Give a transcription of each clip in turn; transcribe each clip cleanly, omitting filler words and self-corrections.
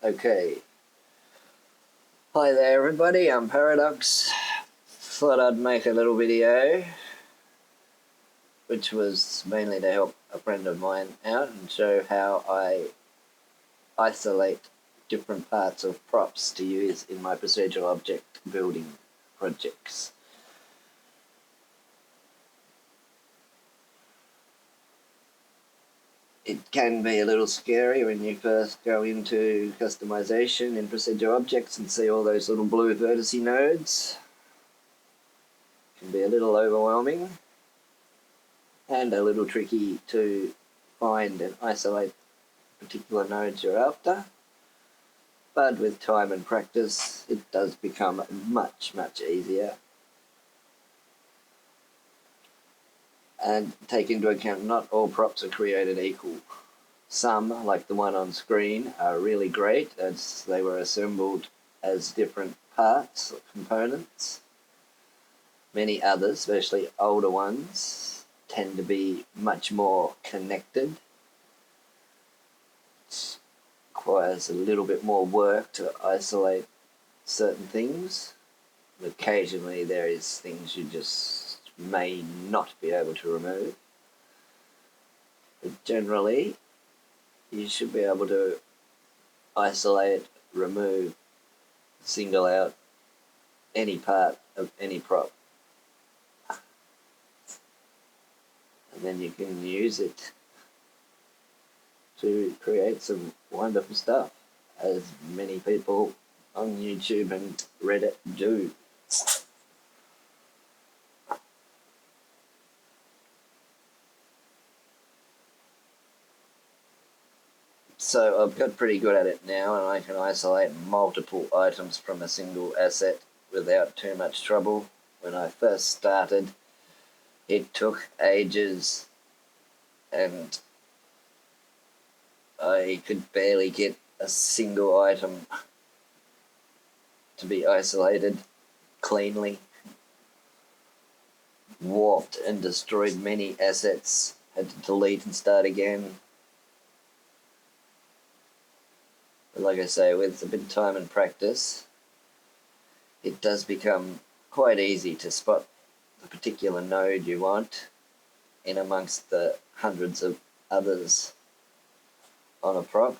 Okay. Hi there everybody, I'm Paradox. Thought I'd make a little video which was mainly to help a friend of mine out and show how I isolate different parts of props to use in my procedural object building projects. It can be a little scary when you first go into customization in procedural objects and see all those little blue vertice nodes. It can be a little overwhelming and a little tricky to find and isolate particular nodes you're after. But with time and practice, it does become much easier. And take into account not all props are created equal. Some, like the one on screen, are really great as they were assembled as different parts or components. Many others, especially older ones, tend to be much more connected. It requires a little bit more work to isolate certain things. Occasionally there is things you just may not be able to remove. But generally, you should be able to isolate, remove, single out any part of any prop. And then you can use it to create some wonderful stuff, as many people on YouTube and Reddit do. So I've got pretty good at it now, and I can isolate multiple items from a single asset without too much trouble. When I first started, it took ages and I could barely get a single item to be isolated cleanly. Warped and destroyed many assets, had to delete and start again. But like I say, with a bit of time and practice, it does become quite easy to spot the particular node you want in amongst the hundreds of others on a prop.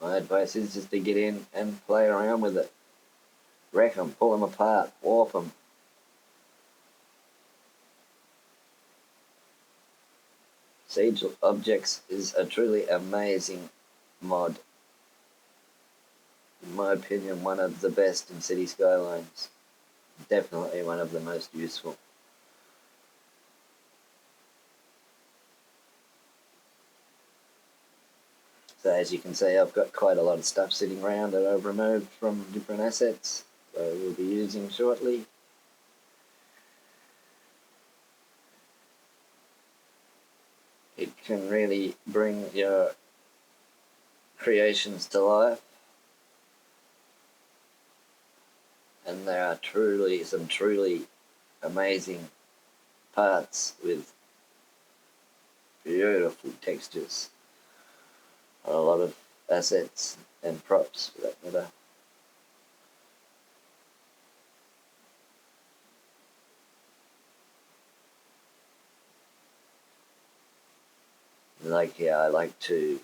My advice is just to get in and play around with it. Wreck them, pull them apart, warp them. Siege Objects is a truly amazing mod. In my opinion, one of the best in City Skylines. Definitely one of the most useful. So as you can see, I've got quite a lot of stuff sitting around that I've removed from different assets, so we'll be using shortly. It can really bring your creations to life, and there are some truly amazing parts with beautiful textures on a lot of assets and props for that matter. Like here, I like to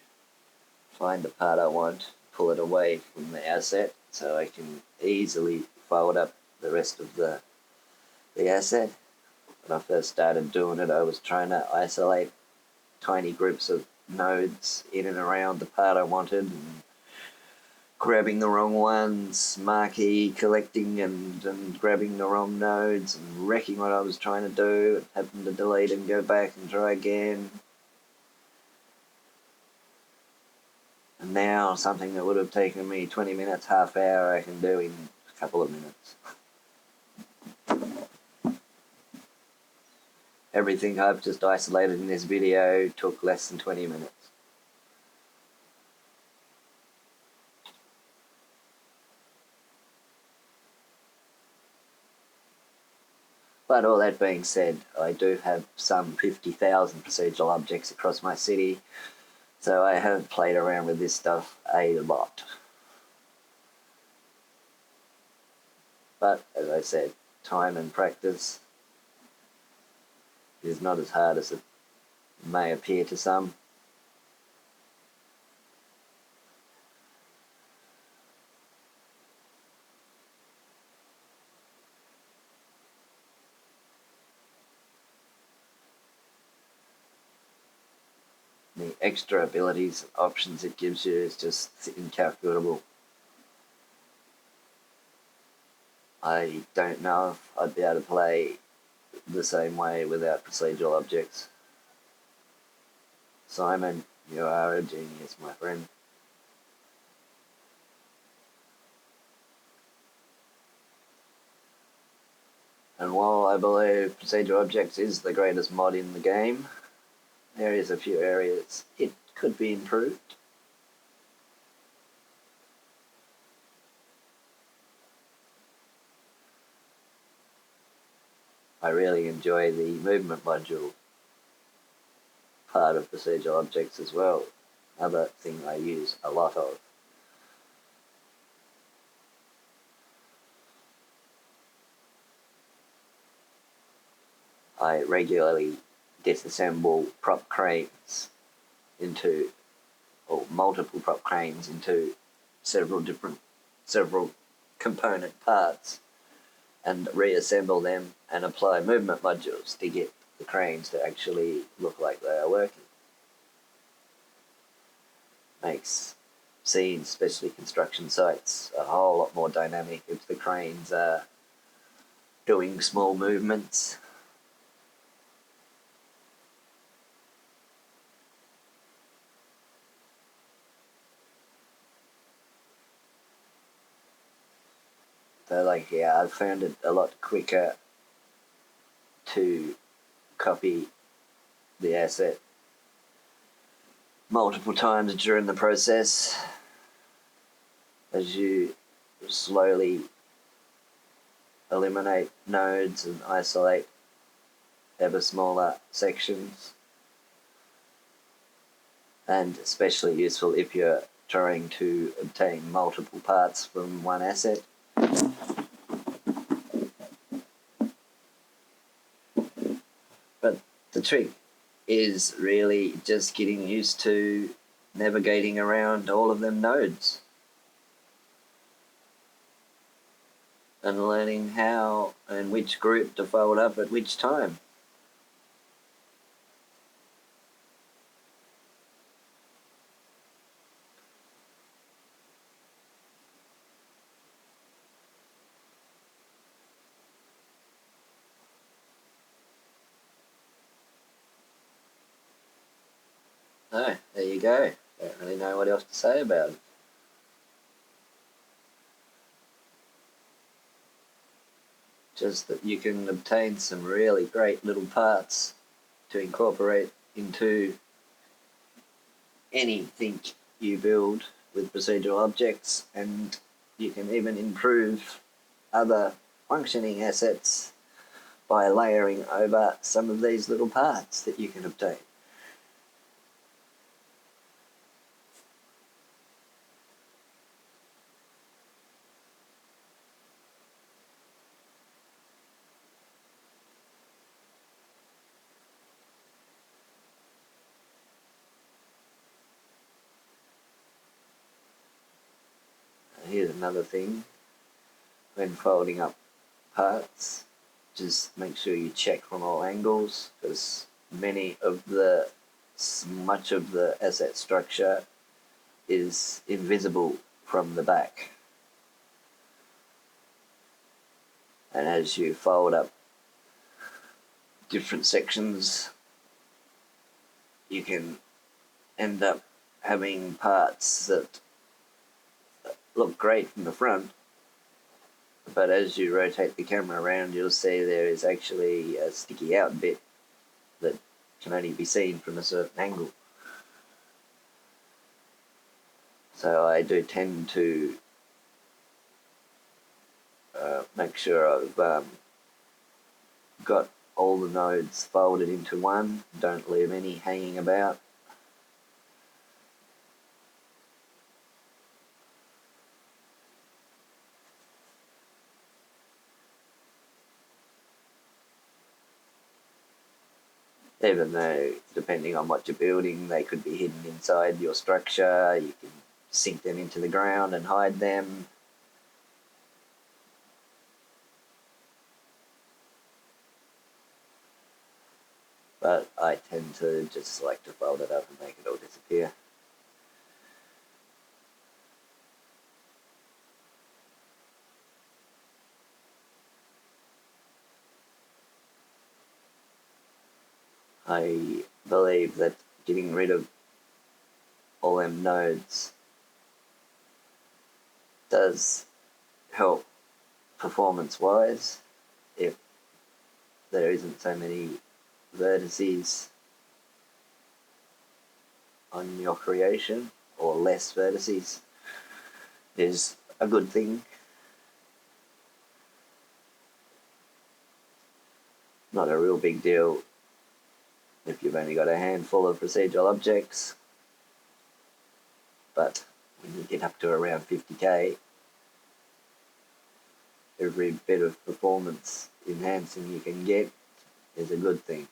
find the part I want, pull it away from the asset so I can easily fold up the rest of the asset. When I first started doing it, I was trying to isolate tiny groups of nodes in and around the part I wanted, and grabbing the wrong ones, marquee collecting and grabbing the wrong nodes and wrecking what I was trying to do, and having to delete and go back and try again. And now something that would have taken me 20 minutes, half hour, I can do in a couple of minutes. Everything I've just isolated in this video took less than 20 minutes. But all that being said, I do have some 50,000 procedural objects across my city, so I have played around with this stuff a lot. But as I said, time and practice is not as hard as it may appear to some. The extra abilities and options it gives you is just incalculable. I don't know if I'd be able to play the same way without procedural objects. Simon, you are a genius, my friend. And while I believe procedural objects is the greatest mod in the game, there is a few areas it could be improved. I really enjoy the movement module part of procedural objects as well. Another thing I use a lot of. I regularly disassemble prop cranes into, or multiple prop cranes into several component parts and reassemble them and apply movement modules to get the cranes to actually look like they are working. Makes scenes, especially construction sites, a whole lot more dynamic if the cranes are doing small movements. So I've found it a lot quicker to copy the asset multiple times during the process as you slowly eliminate nodes and isolate ever smaller sections, and especially useful if you're trying to obtain multiple parts from one asset. But the trick is really just getting used to navigating around all of them nodes and learning how and which group to fold up at which time. Oh, there you go. Don't really know what else to say about it. Just that you can obtain some really great little parts to incorporate into anything you build with procedural objects, and you can even improve other functioning assets by layering over some of these little parts that you can obtain. Here's another thing. When folding up parts, just make sure you check from all angles, because much of the asset structure is invisible from the back. And as you fold up different sections, you can end up having parts that look great from the front, but as you rotate the camera around, you'll see there is actually a sticky out bit that can only be seen from a certain angle. So I do tend to make sure I've got all the nodes folded into one, don't leave any hanging about. Even though, depending on what you're building, they could be hidden inside your structure, you can sink them into the ground and hide them. But I tend to just like to fold it up and make it all disappear. I believe that getting rid of all them nodes does help performance-wise if there isn't so many vertices on your creation, or less vertices is a good thing. Not a real big deal if you've only got a handful of procedural objects, but when you get up to around 50k, every bit of performance enhancing you can get is a good thing.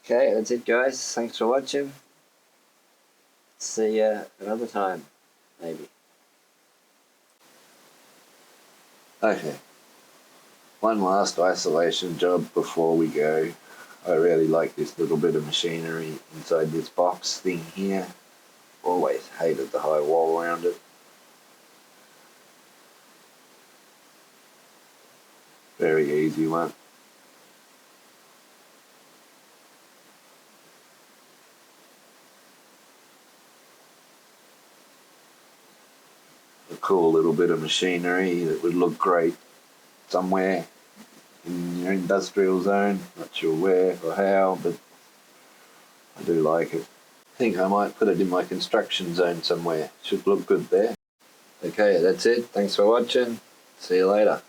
Okay, that's it guys, thanks for watching. See ya another time, maybe. Okay, one last isolation job before we go. I really like this little bit of machinery inside this box thing here. Always hated the high wall around it. Very easy one. A cool little bit of machinery that would look great somewhere in your industrial zone. Not sure where or how, but I do like it. I think I might put it in my construction zone somewhere. Should look good there. Okay, that's it. Thanks for watching. See you later.